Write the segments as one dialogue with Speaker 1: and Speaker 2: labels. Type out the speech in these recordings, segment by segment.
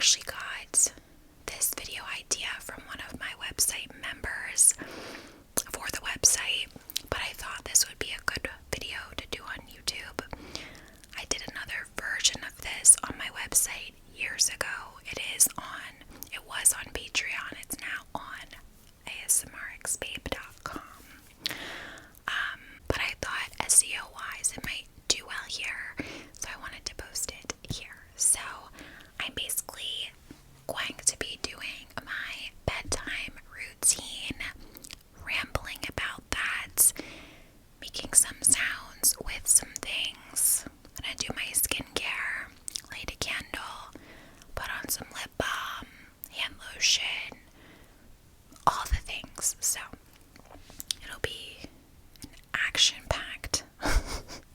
Speaker 1: actually got this video idea from one of my website members for the website, but I thought this would be a good video to do on YouTube. I did another version of this on my website years ago. It was on Patreon. It's now on asmrxbabe.com. But I thought SEO wise it might do well here, so I wanted to post it here. So I'm basically going to be doing my bedtime routine, rambling about that, making some sounds with some things. I'm gonna do my skincare, light a candle, put on some lip balm, hand lotion, all the things. So it'll be an action-packed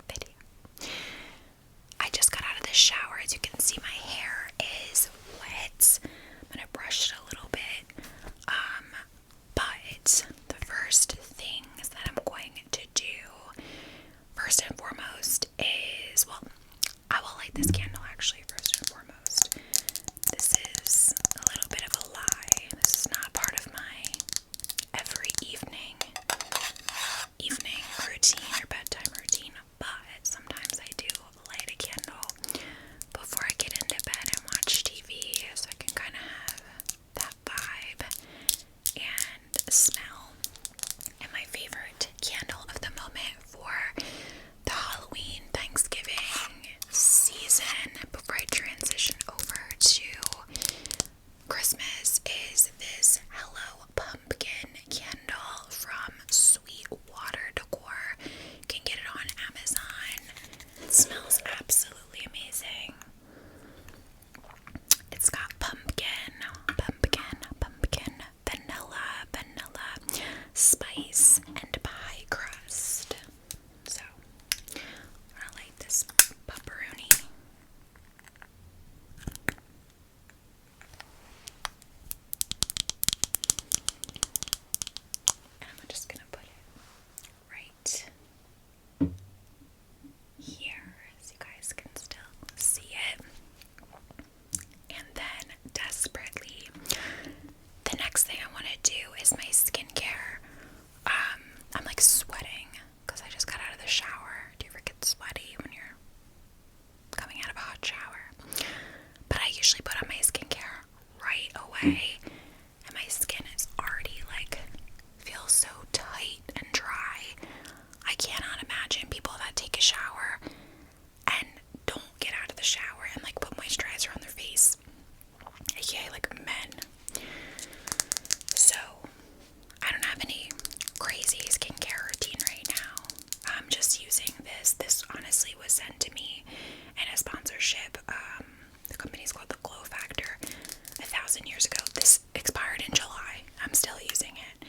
Speaker 1: video. I just got out of the shower. As you can see, my hair is wet. I'm gonna brush it a little bit. But the first things that I'm going to do, first and foremost, is, well, I will light this candle actually first and foremost. This is a little bit of a lie. This is not part of my every evening routine or bedtime routine, but sometimes I do light a candle before I get into bed and watch TV, so I can kind of have that vibe and smell. And my favorite candle of the moment for the Halloween, Thanksgiving season, before I transition over to Christmas, is this Hello Pumpkin candle from Sweetwater Decor. You can get it on Amazon. It smells absolutely amazing. It's got pumpkin, vanilla, spice, and pie crust. So, I'm gonna light this pepperoni. And I'm just gonna put it right here so you guys can still see it. And then, desperately, the next thing I want to do is my skincare. I'm like sweating because I just got out of the shower. Do you ever get sweaty when you're coming out of a hot shower? But I usually put on my skincare right away, and my skin is already like, feels so tight and dry. I cannot imagine people that take a shower and don't get out of the shower and like put moisturizer on their face, aka like men. So I don't have any crazy skincare routine right now. I'm just using this. This honestly was sent to me in a sponsorship. The company's called The Glow Factor. 1,000 years ago. This expired in July. I'm still using it.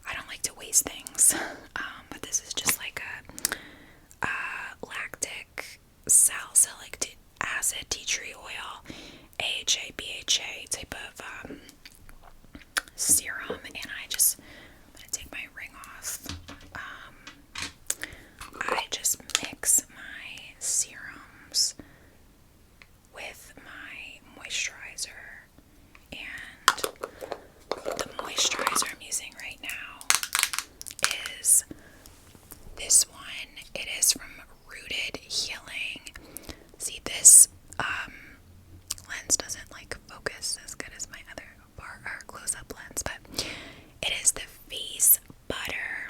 Speaker 1: I don't like to waste things. But this is just like a lactic salicylic acid tea tree oil, AHA, BHA type of serum, and I'm gonna take my ring off. I just mix my serums with my moisturizer, and the moisturizer I'm using right now is this one. It is from Rooted Healing. See, this lens doesn't like focus as good as my other close-up lens, but it is the face butter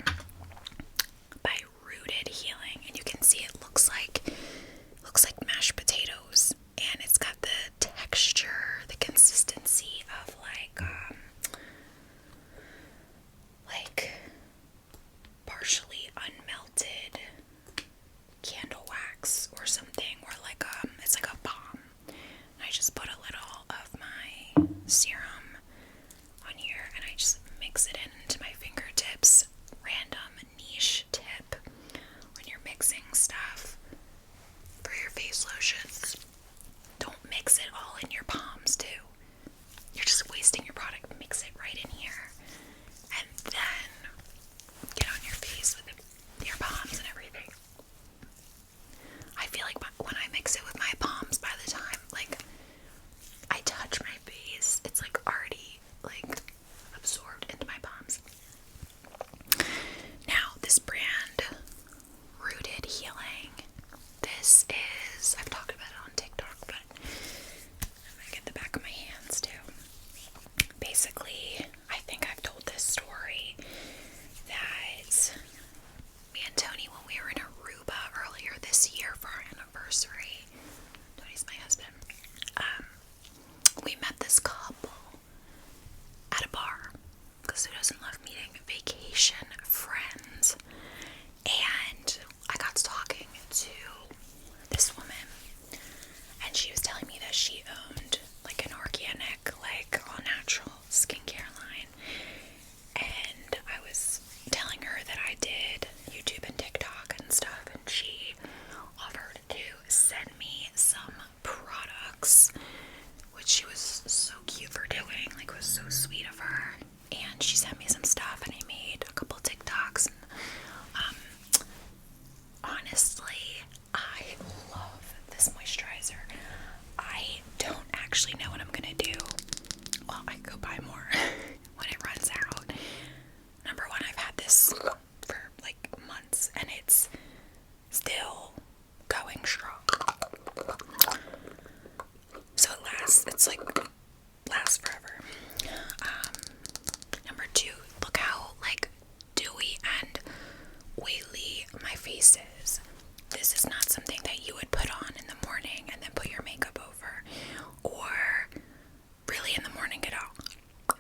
Speaker 1: TikToks, which she was so cute for doing. Like, it was so sweet of her. And she sent me some stuff, and I made a couple TikToks. And, honestly, I love this moisturizer. I don't actually know what I'm gonna do. Well, I could buy more when it runs out. Number one, I've had this for like months, and it's still going strong. So it lasts. It's like lasts forever. Number two, look how like dewy and oily my face is. This is not something that you would put on in the morning and then put your makeup over, or really in the morning at all.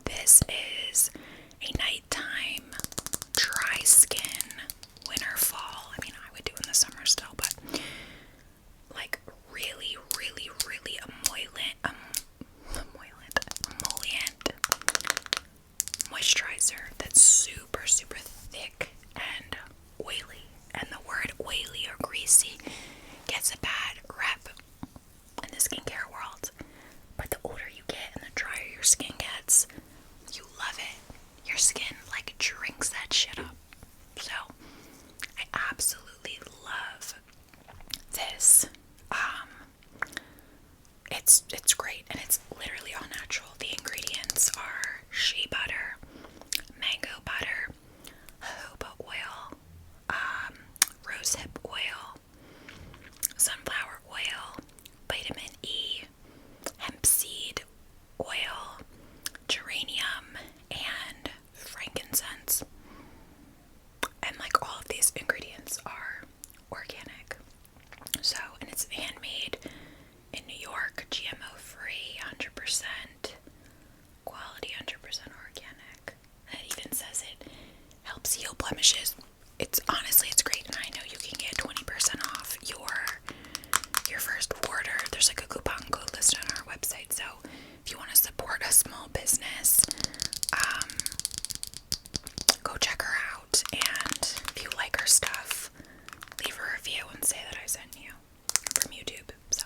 Speaker 1: This is a nighttime, dry skin, winter, fall. I mean, I would do in the summer still, but like really, really, really emollient moisturizer that's super, super thick and oily. And the word oily or greasy gets a bad rep in the skincare world. But the older you get and the drier your skin gets, you love it. Your skin like drinks that shit up. So I absolutely love this. It's great, and it's literally all natural. The ingredients are shea butter, mango butter, jojoba oil, rosehip oil, sunflower oil, vitamin E, hemp seed oil, geranium, and frankincense. And like all of these ingredients are organic. So, and it's handmade in New York, GMO free, 100% quality, 100% organic. And it even says it helps heal blemishes. It's honestly, it's great, and I know you can get 20% off your first order. There's like a coupon code listed on our website. So if you want to support a small business, go check her out. And if you like her stuff, leave a review and say that I sent you from YouTube. So,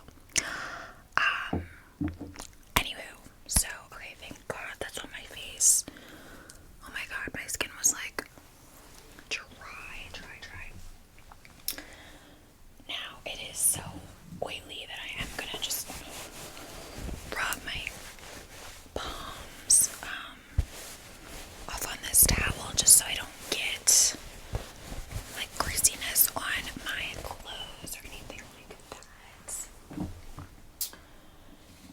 Speaker 1: anywho, so, okay, thank God that's on my face. Oh my God, my skin was like dry. Now, it is so oily that I am gonna just rub my palms, off on this towel just so I don't get like greasiness on my clothes or anything like that.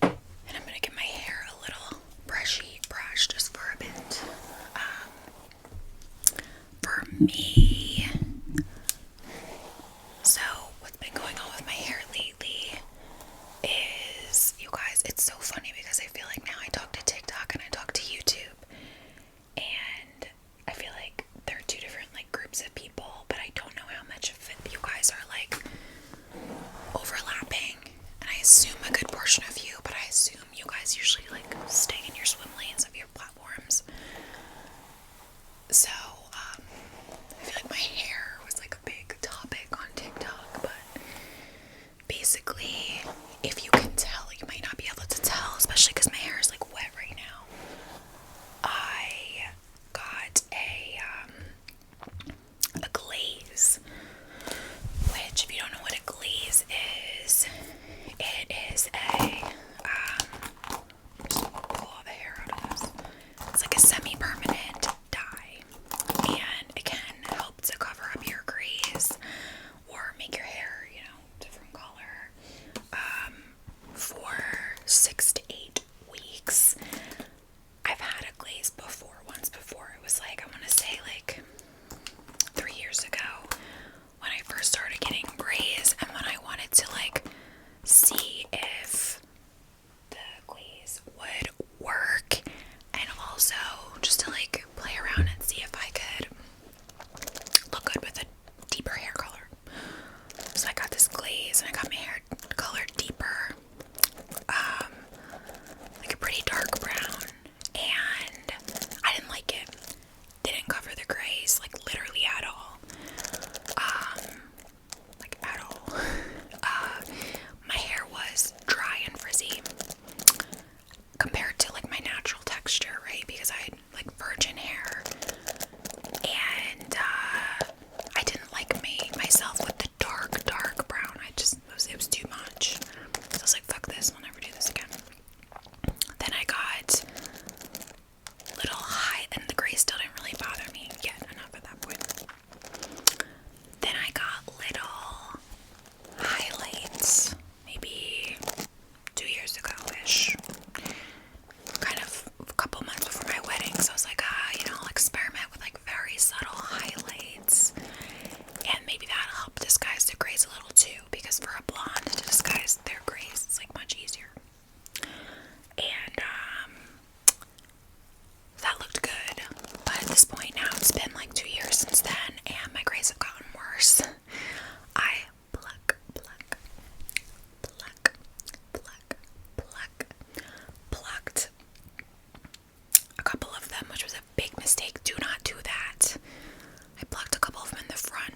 Speaker 1: And I'm gonna get my hair a little brushy brush just for a bit. For me, so what's been going on with my hair lately is, you guys, it's so funny because I feel like now I talk to TikTok and I talk to YouTube, and I feel like they're two different like groups of people, but I don't know how much of it you guys are like overlapping. And I assume a good portion of you, but I assume you guys usually like stay in your swim lanes of your platforms. So, I feel like my hair was like a big topic on TikTok, but basically, if you can tell, you might not be able to tell, especially because my hair is like wet right now. I got a glaze, which, if you don't know what a glaze is, it is a, just pull all the hair out of this. It's like a semi-permanent dye, and it can help to cover up your grays or make your hair, different color, for 6 to 8 weeks. I've had a glaze before, once before. It was like, I want to say like 3 years ago when I first started getting grays, and when I wanted to like see if the glaze would work, and also just to like play around and see if I could look good with a deeper hair color. So I got this glaze and I got my hair colored deeper, like a pretty dark brown, and I didn't like it. Didn't cover the grays, like literally at all. Like at all. My hair was much kind of a couple months before my wedding, so I was like, I'll experiment with like very subtle highlights, and maybe that'll help disguise the grays a little too, because for a blonde to disguise their grays, it's like much easier. And that looked good, but at this point now, it's been like 2 years since then, and my grays have gotten worse. I plucked a couple of them, which was a big mistake. Do not do that. I plucked a couple of them in the front,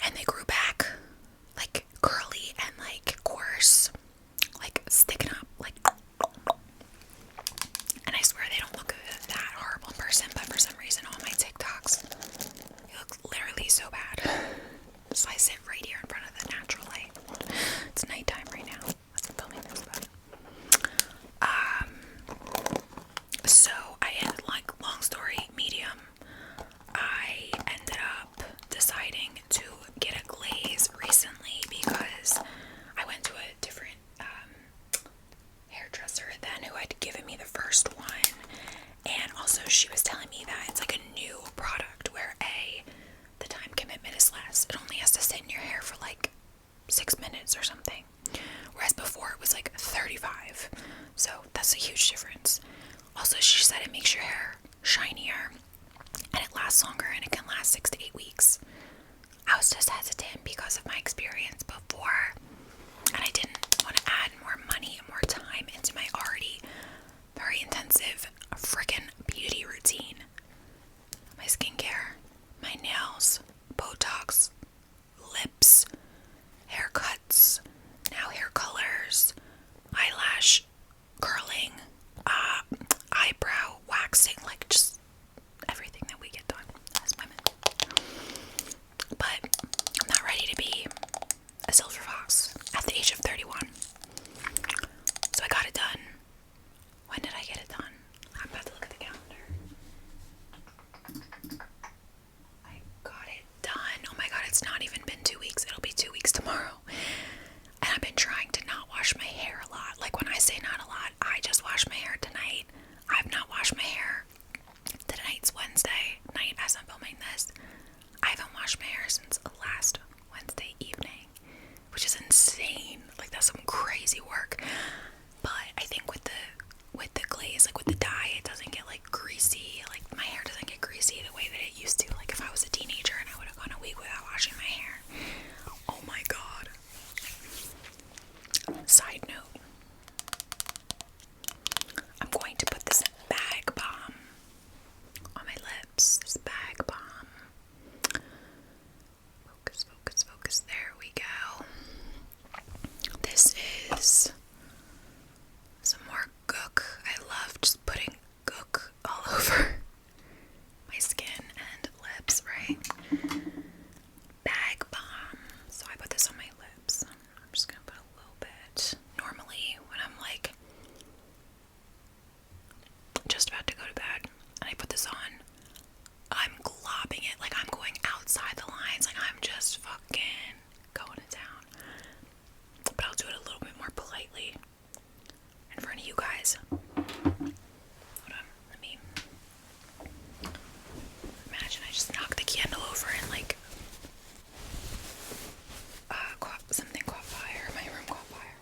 Speaker 1: and they grew back like curly and like coarse, like sticking up, like. And I swear they don't look that horrible in person, but for some reason on my TikToks, it looks literally so bad. So I sit right here in front of the natural light. It's nighttime right now as I'm filming this, but so I had, like, long story medium, I ended up deciding to get a glaze recently because I went to a different hairdresser then who had given me the first one, and also she was telling me that it's like a new product where the time commitment is less. It only has to sit in your hair for like 6 minutes or something, whereas before it was like 35, so that's a huge difference. Also, she said it makes your hair shinier and it lasts longer, and it can last 6 to 8 weeks. I was just hesitant because of my experience before, and I didn't want to add more money and more time into my already very intensive freaking beauty routine. My skincare, my nails, Botox, lips, haircuts, now hair colors, eyelash curling, eyebrow waxing, like just everything that we get done as women. But I'm not ready to be a silver fox at the age of 31. So I got it done. When did I get it done? I'm about to look at the calendar. I got it done. Oh my god, it's not even been 2 weeks. It'll be 2 weeks tomorrow. And I've been trying to not wash my hair a lot. Like, when I say not a lot, I just washed my hair tonight. I've not washed my hair. Tonight's Wednesday night as I'm filming this. I haven't washed my hair since last Wednesday evening, which is insane. Like, that's some crazy work. But I think with the glaze, like with the dye, it doesn't get like greasy. Like, my hair doesn't get greasy the way that it used to. Like, if I was a teenager and I would have gone a week without washing my hair. Oh my god. Side note, I'm going to put this bag balm on my lips. This bag balm. Focus, focus, focus. There we go. This is some more gook. I love just putting gook all over my skin and lips, right? Bag balm. So I put this on my lips. I'm just gonna put a little bit. Normally, when I'm like just about to go to bed and I put this on, I'm globbing it. Like, I'm going outside the lines. Like, I'm just fucking going to town. But I'll do it a little bit more politely in front of you guys. Hold on, let me imagine I just knocked the candle over and like something caught fire. My room caught fire.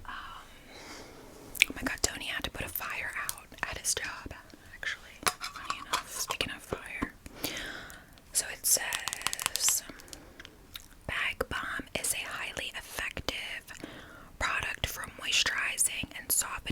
Speaker 1: Oh my god, Tony had to put a fire out at his job, actually. Funny enough, speaking of fire. So it says, Bag Balm is a highly effective product for moisturizing and softening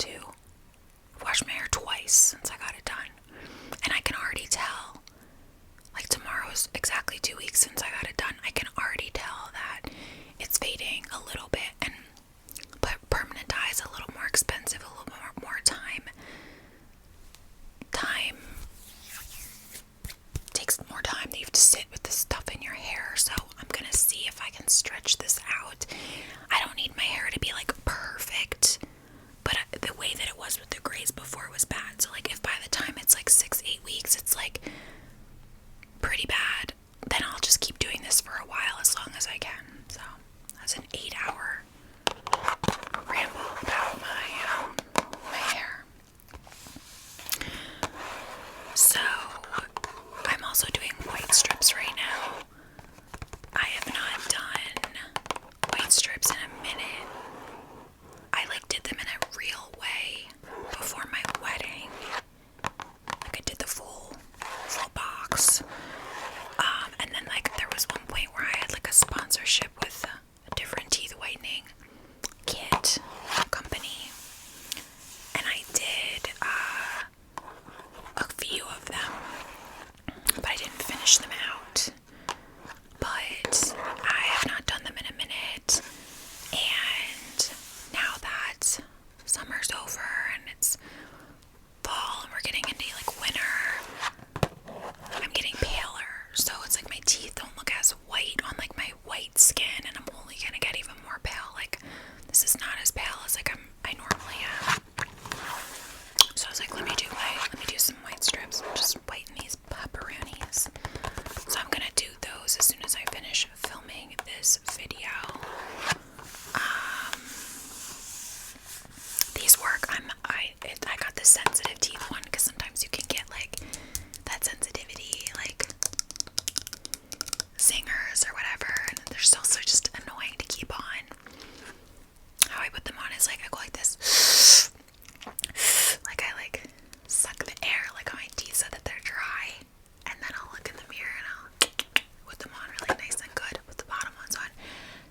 Speaker 1: too. I've washed my hair twice since I got it done. And I can already tell, like tomorrow's exactly 2 weeks since I got it done. I can already tell that it's fading a little bit. But permanent dye is a little more expensive, a little more time. Takes more time. You have to sit with the stuff in your hair. So I'm gonna see if I can stretch this out. I don't need my hair to be like perfect, but the way that it was with the grays before was bad. So like if by the time it's like 6-8 weeks it's like pretty bad, then I'll just keep doing this for a while as long as I can. So that's an 8-hour ramble about my hair. So I'm also doing white strips right now. I have not done white strips in a minute. I like did them in a real way before my wedding. Like I did the full box. And then like there was one point where I had like a sponsorship with a different teeth whitening kit company, and I did a few of them, but I didn't finish them out. But I have not done them in a minute, and now that summer's over and it's fall and we're getting into like winter, I'm getting paler, so it's like my teeth don't look as white on like my white skin, and I'm only gonna get even more pale. Like this is not as pale as like I normally am. So I was like, let me do some white strips, just whiten these pepperonis. So I'm gonna do those as soon as I finish filming this video. These work. I got the sensitive teeth one because sometimes you can get like that sensitivity, like singers or whatever, and they're also just annoying to keep on. How I put them on is like I go like this, like I like suck the air like on my teeth so that they're dry, and then I'll look in the mirror and I'll put them on really nice and good. Put the bottom ones on.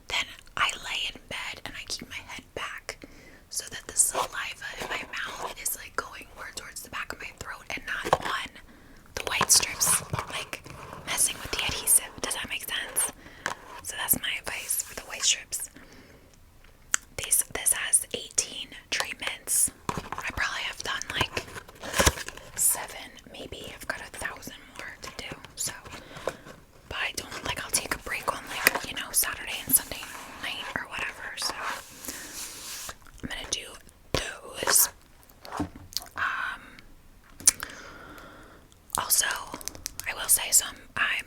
Speaker 1: Then I lay in bed and I keep my head back so that the saliva in my mouth is like going more towards the back of my throat and not on the white strips, like messing with the adhesive. Does that make sense? So that's my advice for the white strips. This has 18 treatments. I probably have done like 7, maybe. I've got 1,000 more to do. So, but I don't like. I'll take a break on like Saturday and Sunday night or whatever. So I'm gonna do those. Also, I will say I'm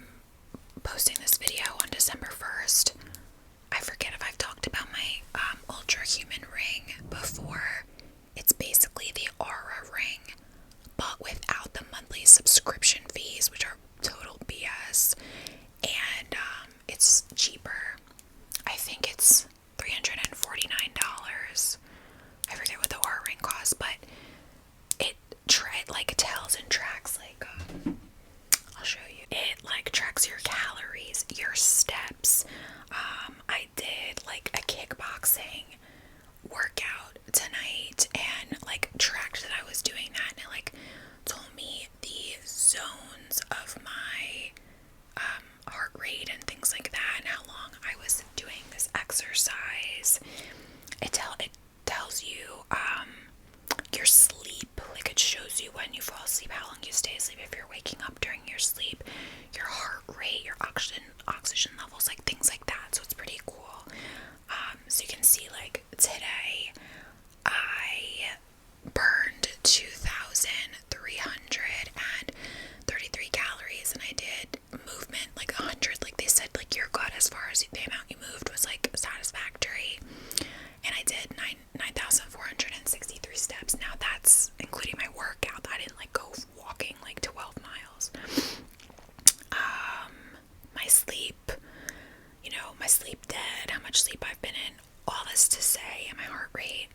Speaker 1: posting this video on December 1st. I forget if I've talked about my Ultra Human ring before. It's basically the Aura ring, but without the monthly subscription fees, which are total BS. And it's cheaper. I think it's $349. I forget what the Aura ring costs, but it tells and tracks like I'll show you. It like tracks your calories, your steps. I did like a kickboxing workout tonight and like tracked that I was doing that, and it like told me the zones of my heart rate and things like that, and how long I was doing this exercise. It tells you your sleep, like it shows you when you fall asleep, how long you stay asleep, if you're waking up during your sleep, your heart rate, your oxygen levels, like things like that. So it's pretty cool. So you can see like today I burned 2,333 calories, and I did movement like 100. Like they said, like you're good as far as the amount you moved was like satisfactory. And I did 9,463 steps. Now that's including my workout. I didn't like go walking like 12 miles. My sleep, my sleep dead, how much sleep I've been in, all this to say, and my heart rate.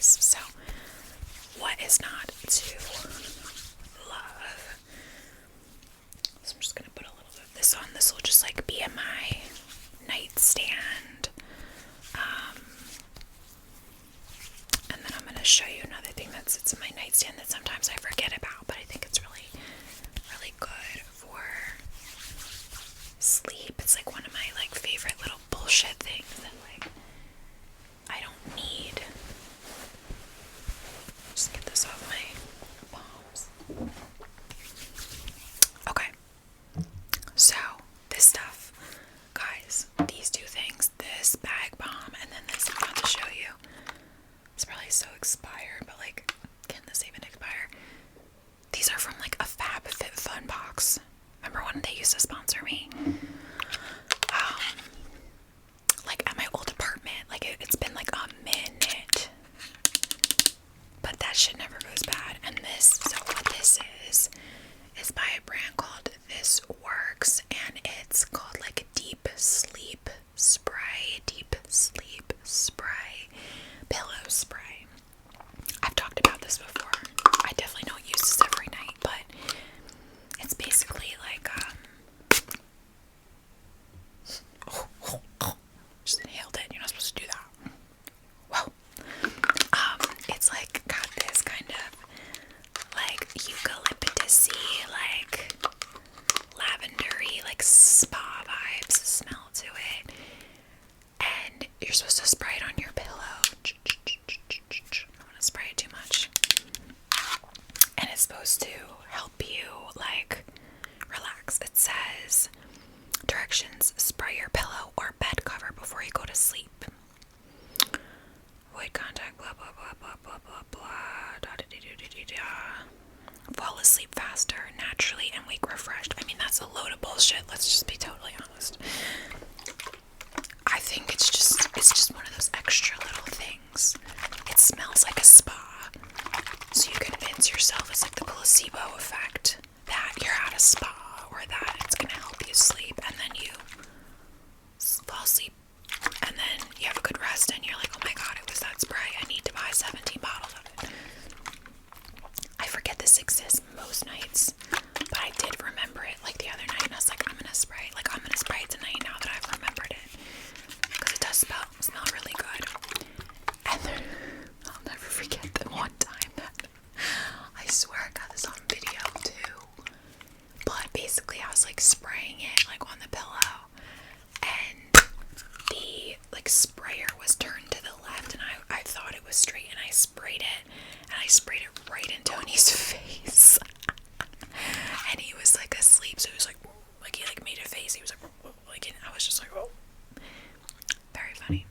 Speaker 1: nice. So what is not to love? So I'm just gonna put a little bit of this on. This will just like be in my nightstand. And then I'm gonna show you another thing that sits in my nightstand that sometimes I forget about, but I think it's really, really good for sleep. It's like one of my like favorite little bullshit things that like I don't need. Just get this off my palms. Okay. So this stuff, guys, these two things, this bag balm and then this I'm about to show you. It's probably so expired, but like, can this even expire? These are from like a FabFitFun box. Remember when they used to sponsor me? Like at my old apartment, like it's been like a minute, but that shit never goes bad. And this, so what this is by a brand called This Works, and it's called like Deep Sleep Spray, pillow spray. I've talked about this before. I definitely don't use this every night, but it's basically like just inhaled it. You're not supposed to do that. Whoa. It's like got this kind of like eucalyptusy, like lavendery, like spa vibes smell to it. And you're supposed to spray it on your pillow. I don't want to spray it too much. And it's supposed to help you like relax. It says directions: spray your pillow or bed cover before you go to sleep. Avoid contact, blah blah blah blah blah blah blah. Da, da, da, da, da, da. Fall asleep faster, naturally, and wake refreshed. I mean, that's a load of bullshit. Let's just be totally honest. I think it's just one of those extra little things. It smells like a spa, so you convince yourself it's like the placebo effect that you're at a spa or that it's gonna help you sleep, and then you fall asleep, and then you have a good rest, and you're like, oh my god, it was that spray. I need to buy 17 bottles of it. I forget this exists most nights, but I did remember it like the other night, and I was like, I'm gonna spray it tonight now that I've remembered it, because it does smell really good. And then I'll never forget the one time that I swear I got this on video too, but basically I was like spraying it like on the pillow, and the like sprayer was turned to the left, and I thought it was straight, and I sprayed it right in Tony's face. And he was like asleep, so he was like he like made a face. He was like, and I was just like, oh, very funny.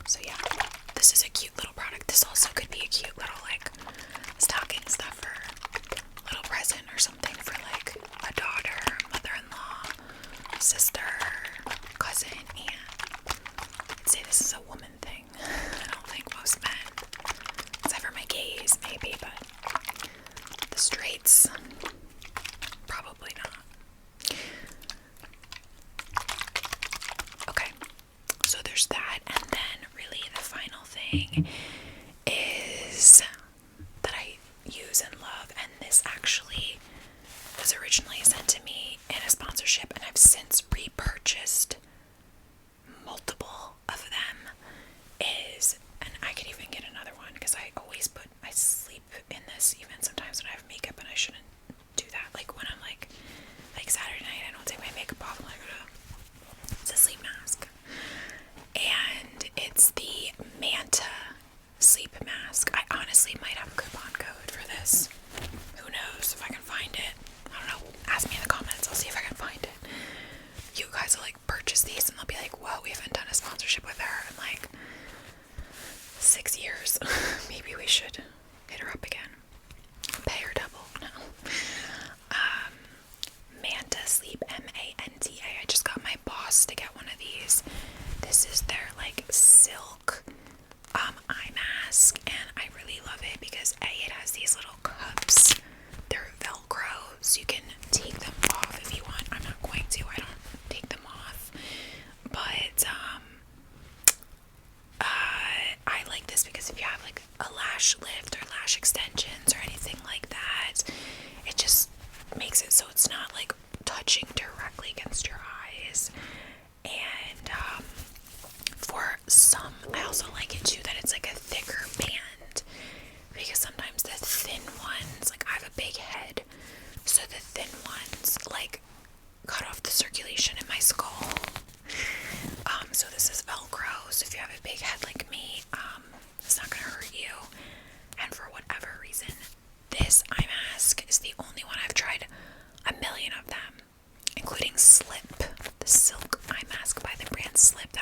Speaker 1: So yeah, this is a cute little product. This also could be a cute little like stocking stuffer, little present or something for like a daughter, mother-in-law, sister, cousin, aunt. I'd say this is a woman thing. I don't think most men, except for my gays maybe, but the straights, probably not. Okay, so there's that, and then really the final thing is that I use and love, and this actually was originally sent to me in a sponsorship, and I've since repurchased multiple of them, and I could even get another one, because I sleep in this even sometimes when I have makeup, and I shouldn't do that. Like when I'm like Saturday night, I don't take my makeup off, it's a sleep mask, and it's the Manta sleep mask. I honestly might have a coupon code for this. Who knows if I can find it? I don't know. Ask me in the comments. I'll see if I can find it. You guys will like purchase these, and they'll be like, whoa, we haven't done a sponsorship with her in like 6 years. Maybe we should hit her up again. Pay her double. No. Manta Sleep, M-A-N-T-A. I just got my boss to get one of these. This is their like silk eye mask, and I really love it because it has these little cups. They're Velcro, so you can take them off if you want. I'm not going to. I don't take them off, but I like this because if you have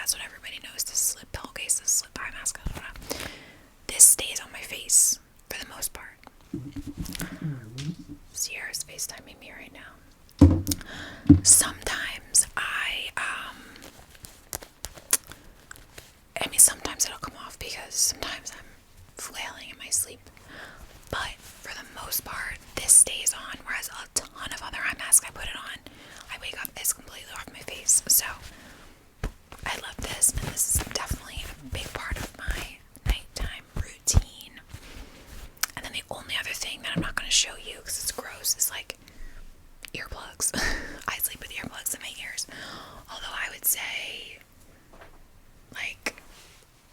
Speaker 1: That's what everybody knows. The slip pillowcase, the slip eye mask. This stays on my face for the most part. Sierra's FaceTiming me right now. Sometimes sometimes it'll come off because sometimes I'm flailing in my sleep. But for the most part, this stays on, whereas a ton of other eye masks I put it on, I wake up, it's completely off my face. So I love this, and this is definitely a big part of my nighttime routine. And then the only other thing that I'm not going to show you because it's gross is like earplugs. I sleep with earplugs in my ears. Although I would say like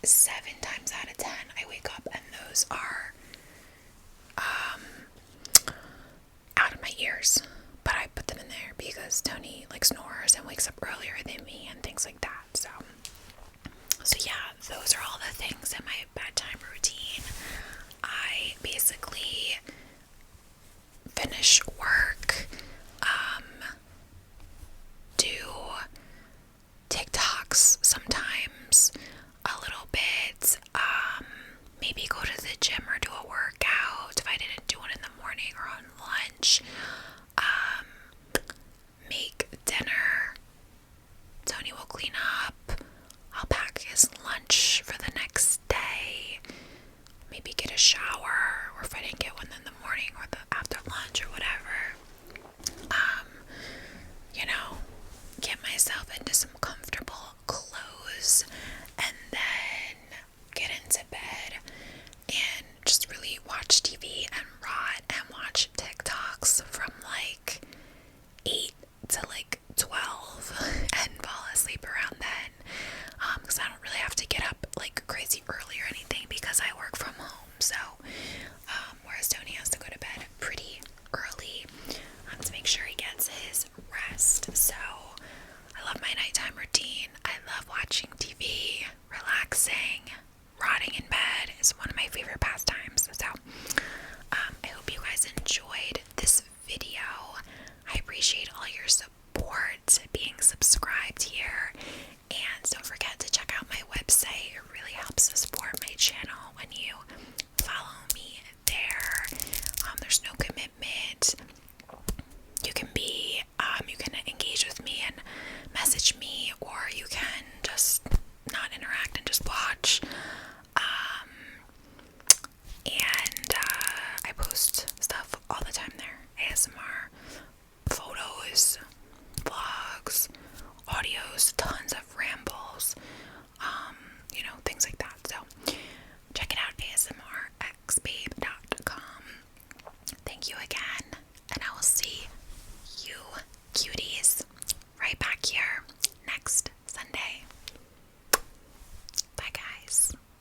Speaker 1: 7 times out of 10 I wake up and those are out of my ears. But I put them in there because Tony like snores and wakes up earlier than me and things like that. So yeah, those are all the things in my bedtime routine. I basically finish work, do TikToks sometimes, a little bit, maybe go to the gym or do a workout if I didn't do it in the morning or on lunch, make dinner, Tony will clean up, I'll pack his lunch